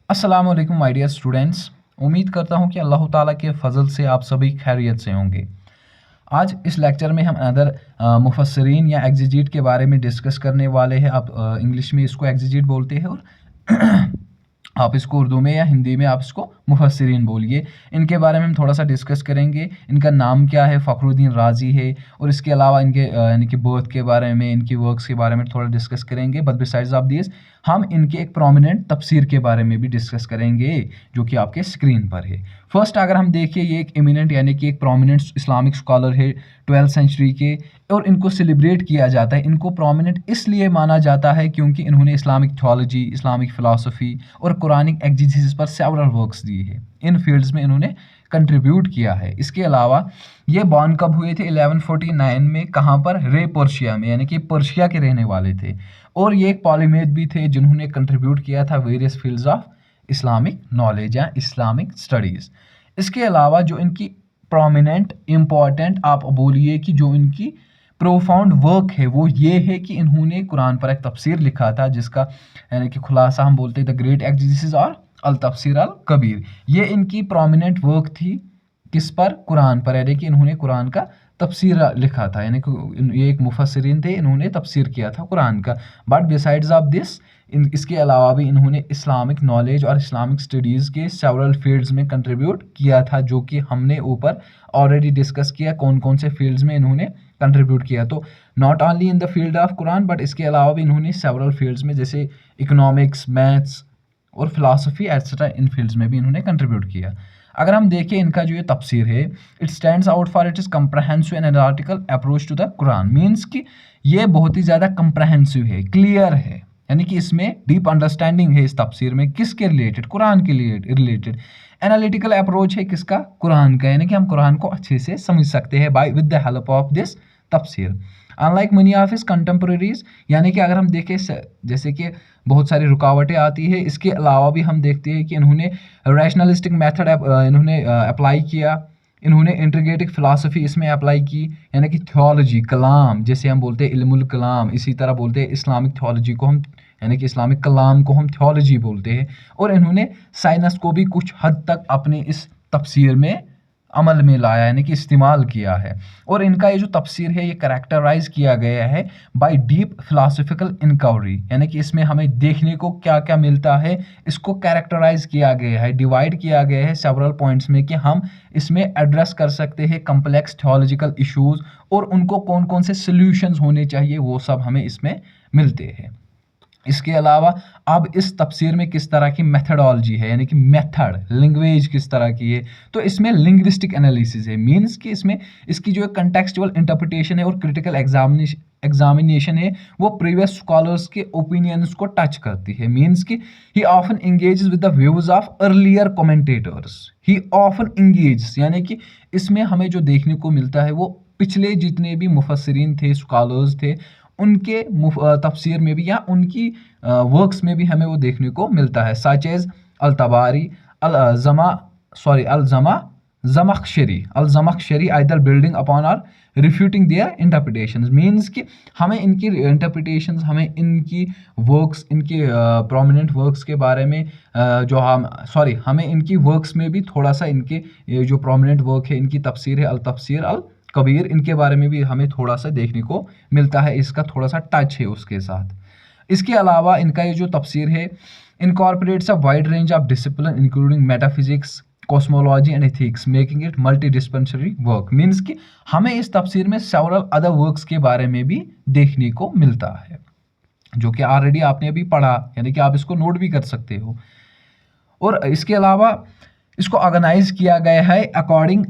अस्सलाम वालेकुम my dear students. उम्मीद करता हूँ कि अल्लाह ताला के फजल से आप सभी खैरियत से होंगे। आज इस लेक्चर में हम अदर मुफस्सिरीन या एग्जीजीट के बारे में डिस्कस करने वाले हैं। आप इंग्लिश में इसको एग्जीजीट बोलते हैं और आप इसको उर्दू में या हिंदी में आप इसको मुफस्सिरीन बोलिए। इनके बारे में हम थोड़ा सा डिस्कस करेंगे। इनका नाम क्या है, फ़खरुद्दीन राज़ी है, और इसके अलावा इनके यानी कि बर्थ के बारे में, इनकी वर्क्स के बारे में थोड़ा डिस्कस करेंगे। बट बिसाइड्स ऑफ दिस हम इनके एक प्रोमिनेंट तफसीर के बारे में भी डिस्कस करेंगे जो कि आपके स्क्रीन पर है। फर्स्ट अगर हम देखें, ये एक एमिनेंट यानी कि एक प्रोमिनेंट इस्लामिक स्कॉलर है 12th सेंचुरी के, और इनको सेलिब्रेट किया जाता है। इनको प्रोमिनेंट इसलिए माना जाता है क्योंकि इन्होंने इस्लामिक थियोलॉजी, इस्लामिक फ़िलासफ़ी और कुरानिक एक्जिजिस पर सेवरल वर्क्स दिए हैं। इन फील्ड्स में इन्होंने कंट्रीब्यूट किया है। इसके अलावा ये बॉर्न कब हुए थे? 1149 में। कहाँ पर? रे पर्शिया में, यानी कि पर्शिया के रहने वाले थे। और ये एक पॉलीमेथ भी थे जिन्होंने कंट्रीब्यूट किया था various fields of Islamic knowledge या इस्लामिक स्टडीज़। इसके अलावा जो इनकी प्रोमिनेंट इम्पॉर्टेंट आप बोलिए कि जो इनकी प्रोफाउंड वर्क है वो ये है कि इन्होंने कुरान पर एक तफसीर लिखा था जिसका यानी कि खुलासा हम बोलते हैं द ग्रेट एक्जिजिस और अल तफसीर अल कबीर। ये इनकी प्रोमिनेंट वर्क थी किस पर? कुरान पर, यानी कि इन्होंने कुरान का तफसीर लिखा था, यानी कि ये एक मुफस्सिरीन थे, इन्होंने तफसीर किया था कुरान का। बट बिसाइड्स ऑफ दिस इसके अलावा भी इन्होंने इस्लामिक नॉलेज और इस्लामिक स्टडीज़ के सेवरल फील्ड्स में कंट्रीब्यूट किया था, जो कि हमने ऊपर ऑलरेडी डिस्कस किया कौन कौन से फील्ड्स में इन्होंने कंट्रीब्यूट किया। तो not only in the field of Quran but इसके अलावा भी इन्होंने सेवरल फील्ड्स में जैसे इकोनॉमिक्स, मैथ्स और फिलासफी एट्सेट्रा, इन फील्ड्स में भी इन्होंने कंट्रीब्यूट किया। अगर हम देखें इनका जो ये तफसीर है, it stands out for it is comprehensive and analytical approach to the Quran. Means कि ये बहुत ही ज़्यादा कंप्रहेंसिव है, क्लियर है, यानी कि इसमें डीप अंडरस्टैंडिंग है इस तफसीर में। किसके रिलेटेड? कुरान के लिए रिलेटेड। एनालिटिकल अप्रोच है किसका? कुरान का, यानी कि हम कुरान को अच्छे से समझ सकते हैं by with the help of this तफसीर। Unlike many of his contemporaries, यानी कि अगर हम देखें जैसे कि बहुत सारी रुकावटें आती है, इसके अलावा भी हम देखते हैं कि इन्होंने रैशनलिस्टिक मेथड इन्होंने अप्लाई किया। इन्होंने इंटीग्रेटिव फिलासफी इसमें अप्लाई की, यानी कि थियोलॉजी, कलाम, जैसे हम बोलते हैं इल्मुल कलाम, इसी तरह बोलते हैं इस्लामिक थियोलॉजी को हम, यानी कि इस्लामिक कलाम को हम थियोलॉजी बोलते हैं। और इन्होंने साइंस को भी कुछ हद तक अपने इस तफसीर में अमल में लाया, यानी कि इस्तेमाल किया है। और इनका ये जो तफसीर है ये करैक्टराइज किया गया है बाय डीप फिलासफिकल इंक्वायरी, यानी कि इसमें हमें देखने को क्या क्या मिलता है इसको कैरेक्टराइज किया गया है, डिवाइड किया गया है सेवरल पॉइंट्स में कि हम इसमें एड्रेस कर सकते हैं कम्प्लेक्स थियोलॉजिकल इश्यूज और उनको कौन कौन से सोल्यूशंस होने चाहिए वो सब हमें इसमें मिलते हैं। इसके अलावा अब इस तफसीर में किस तरह की मेथडोलॉजी है, यानी कि मेथड, लैंग्वेज किस तरह की है, तो इसमें लिंग्विस्टिक एनालिसिस है। मींस कि इसमें इसकी जो कंटेक्सचुअल इंटरप्रिटेशन है और क्रिटिकल एग्जामिनेशन है वो प्रीवियस स्कॉलर्स के ओपिनियंस को टच करती है। मींस कि ही often engages with the views of earlier commentators. He often engages, यानी कि इसमें हमें जो देखने को मिलता है वो पिछले जितने भी मुफस्सिरीन थे, स्कॉलर्स थे, उनके तफसीर में भी या उनकी वर्क्स में भी हमें वो देखने को मिलता है। सच एज अल तबारी, अल जमखशरी आइदर बिल्डिंग अपॉन और रिफ्यूटिंग देयर इंटरप्रिटेशंस। मींस कि हमें इनकी इंटरप्रिटेशंस, हमें इनकी वर्क्स, इनके प्रोमिनेंट वर्क्स के बारे में हमें इनकी वर्क्स में भी थोड़ा सा इनके ये जो प्रोमिनेंट वर्क है, इनकी तफसीर है अल तफसीर अल कबीर, इनके बारे में भी हमें थोड़ा सा देखने को मिलता है, इसका थोड़ा सा टच है उसके साथ। इसके अलावा इनका ये जो तफसीर है incorporates a wide range of discipline including metaphysics, cosmology and ethics, making it multi dispensary work. Means कि हमें इस तफसीर में सेवरल अदर वर्क्स के बारे में भी देखने को मिलता है जो कि ऑलरेडी आपने अभी पढ़ा, यानी कि आप इसको नोट भी कर सकते हो। और इसके अलावा इसको ऑर्गेनाइज किया गया है according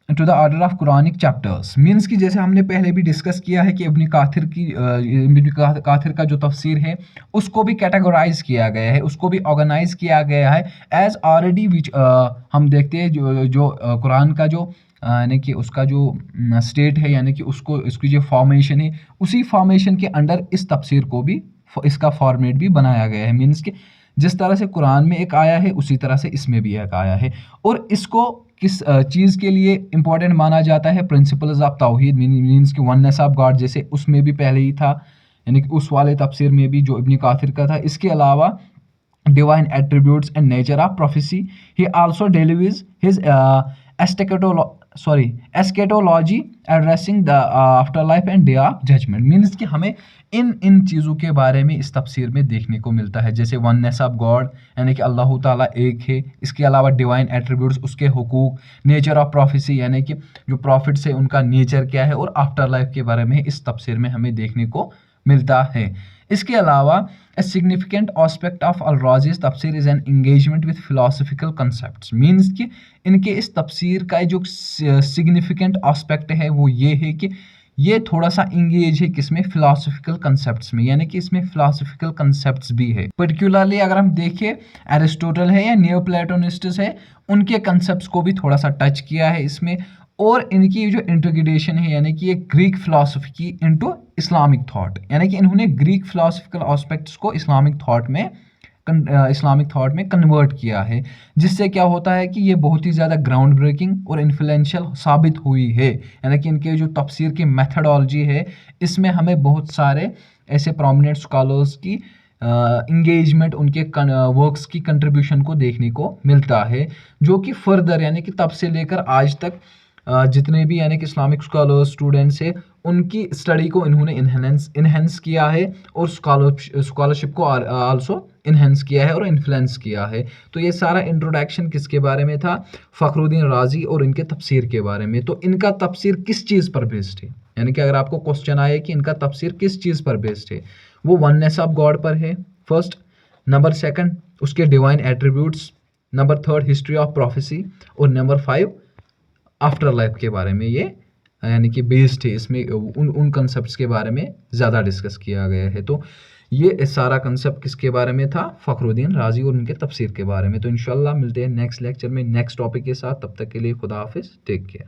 to the order of Quranic chapters. Means कि जैसे हमने पहले भी डिस्कस किया है कि इब्न काथिर का जो तफसीर है उसको भी कैटेगराइज किया गया है, उसको भी ऑर्गेनाइज किया गया है एज ऑलरेडी विच हम देखते हैं जो कुरान का जो यानी कि उसका जो स्टेट है, यानी कि उसको इसकी जो फॉर्मेशन है उसी फॉर्मेशन के अंडर इस तफसीर को भी, इसका फॉर्मेट भी बनाया गया है। मीन्स कि जिस तरह से कुरान में एक आया है उसी तरह से इसमें भी एक आया है। और इसको किस चीज़ के लिए इंपॉर्टेंट माना जाता है? प्रिंसिपल्स ऑफ तौहीद, मीन्स कि वननेस ऑफ गॉड, जैसे उसमें भी पहले ही था, यानी कि उस वाले तफसीर में भी जो इब्न काथिर का था। इसके अलावा divine attributes and nature of prophecy. He also delivers his eschatology addressing the afterlife and day of judgment. Means कि हमें इन चीज़ों के बारे में इस तफसीर में देखने को मिलता है, जैसे वननेस ऑफ गॉड यानी कि अल्लाह ताला एक है, इसके अलावा डिवाइन एट्रीब्यूट्स उसके हुकूक, नेचर ऑफ प्रोफेसी यानी कि जो प्रॉफिट्स है उनका नेचर क्या है, और आफ्टर लाइफ के बारे में इस तफसीर में हमें देखने को मिलता है। इसके अलावा a significant aspect of al-Razi's तफसीर is an engagement with philosophical concepts. Means कि इनके इस तफसीर का जो significant aspect है वो ये है कि ये थोड़ा सा इंगेज है किसमें, फिलोसफिकल कंसेप्ट्स में, यानी कि इसमें फिलोसफिकल कंसेप्ट्स भी है। पर्टिकुलरली अगर हम देखें एरिस्टोटल है या नियो प्लेटोनिस्ट्स है, उनके कंसेप्ट्स को भी थोड़ा सा टच किया है इसमें, और इनकी जो इंटीग्रेशन है यानी कि ये ग्रीक फिलोसफी की इनटू इस्लामिक थॉट, यानी कि इन्होंने ग्रीक फिलोसफिकल एस्पेक्ट्स को इस्लामिक थॉट में कन्वर्ट किया है, जिससे क्या होता है कि ये बहुत ही ज़्यादा ग्राउंड ब्रेकिंग और इन्फ्लुएंशियल साबित हुई है। यानी कि इनके जो तफसीर की मेथडोलॉजी है, इसमें हमें बहुत सारे ऐसे प्रोमिनेंट स्कॉलर्स की इंगेजमेंट, उनके वर्क्स की कंट्रीब्यूशन को देखने को मिलता है, जो कि फर्दर यानी कि तब से लेकर आज तक जितने भी यानी कि इस्लामिक स्कॉलर्स स्टूडेंट्स है, उनकी स्टडी को इन्होंने इन्हेंस किया है, और स्कॉलरशिप को आल्सो इन्हेंस किया है और इन्फ्लुएंस किया है। तो ये सारा इंट्रोडक्शन किसके बारे में था, फ़खरुद्दीन राजी और इनके तफसीर के बारे में। तो इनका तफसीर किस चीज़ पर बेस्ड है, यानी कि अगर आपको क्वेश्चन आए कि इनका तफसीर किस चीज़ पर बेस्ड है, वो वननेस ऑफ गॉड पर है फर्स्ट, नंबर सेकंड उसके divine attributes, number third history of prophecy, और नंबर 5 आफ्टर लाइफ के बारे में ये यानी कि बेस्ड है। इसमें उन कंसेप्ट्स के बारे में ज़्यादा डिस्कस किया गया है। तो ये सारा कंसेप्ट किसके बारे में था, फ़खरुद्दीन राजी और उनके तफसीर के बारे में। तो इंशाल्लाह मिलते हैं नेक्स्ट लेक्चर में नेक्स्ट टॉपिक के साथ, तब तक के लिए खुदा हाफिज़, टेक केयर।